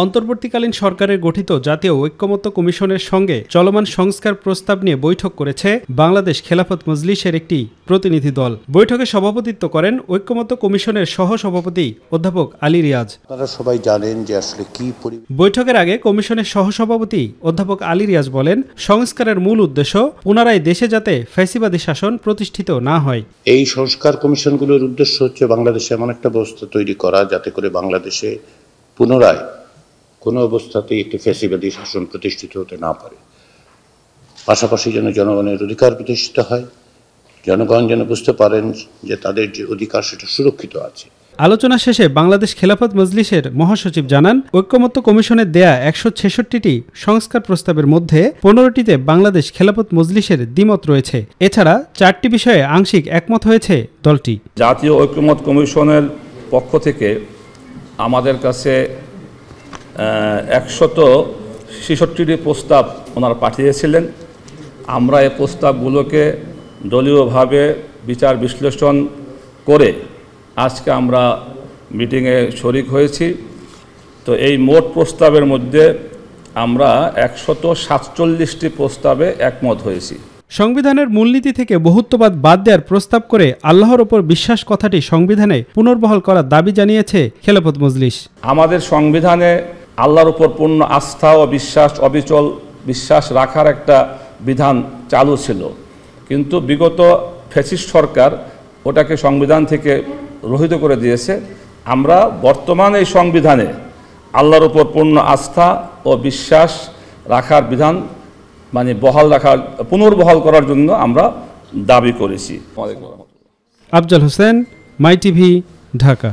অন্তর্বর্তীকালীন সরকারের গঠিত জাতীয় ঐক্যমত্য কমিশনের সঙ্গে চলমান সংস্কার প্রস্তাব নিয়ে বৈঠক করেছে বাংলাদেশ খেলাফত মজলিসের একটি প্রতিনিধি দল। বৈঠকে সভাপতিত্ব করেন ঐক্যমত্য কমিশনের সহসভাপতি অধ্যাপক আলী রিয়াজ। আপনারা সবাই জানেন যে আসলে কি বৈঠকের আগে কমিশনের সহসভাপতি অধ্যাপক আলী রিয়াজ বলেন, সংস্কারের মূল উদ্দেশ্য পুনরায় দেশে যাতে ফ্যাসিবাদী শাসন প্রতিষ্ঠিত না হয়। এই সংস্কার কমিশনগুলোর উদ্দেশ্য হচ্ছে বাংলাদেশে এমন একটা ব্যবস্থা তৈরি করা যাতে করে বাংলাদেশে পুনরায় কোনো অবস্থাতেই একটি ফ্যাসিবাদী শাসন প্রতিষ্ঠিত হতে না পারে। পাশাপাশি যেন জনগণের অধিকার প্রতিষ্ঠিত হয়, জনগণ যেন বুঝতে পারেন যে তাদের যে অধিকার সেটা সুরক্ষিত আছে। আলোচনা শেষে বাংলাদেশ খেলাফত মজলিসের মহাসচিব জানান, ঐক্যমত্য কমিশনের দেয়া ১৬৬টি সংস্কার প্রস্তাবের মধ্যে ১৫টিতে বাংলাদেশ খেলাফত মজলিসের দ্বিমত রয়েছে। এছাড়া ৪টি বিষয়ে আংশিক একমত হয়েছে দলটি। জাতীয় ঐক্যমত্য কমিশনের পক্ষ থেকে আমাদের কাছে ১৬৬টি প্রস্তাব ওনারা পাঠিয়েছিলেন। আমরা এই প্রস্তাবগুলোকে দলীয়ভাবে বিচার বিশ্লেষণ করে আজকে আমরা মিটিংয়ে শরিক হয়েছি। তো এই মোট প্রস্তাবের মধ্যে আমরা ১৪৭টি প্রস্তাবে একমত হয়েছি। সংবিধানের মূলনীতি থেকে বহুত্ববাদ বাদ দেওয়ার প্রস্তাব করে আল্লাহর ওপর বিশ্বাস কথাটি সংবিধানে পুনর্বহাল করার দাবি জানিয়েছে খেলাফত মজলিস। আমাদের সংবিধানে আল্লাহর উপর পূর্ণ আস্থা ও বিশ্বাস, অবিচল বিশ্বাস রাখার একটা বিধান চালু ছিল, কিন্তু বিগত ফ্যাসিস্ট সরকার ওটাকে সংবিধান থেকে রহিত করে দিয়েছে। আমরা বর্তমান এই সংবিধানে আল্লাহর উপর পূর্ণ আস্থা ও বিশ্বাস রাখার বিধান পুনর্বহাল করার জন্য আমরা দাবি করেছি। আফজাল হোসেন, মাই টিভি, ঢাকা।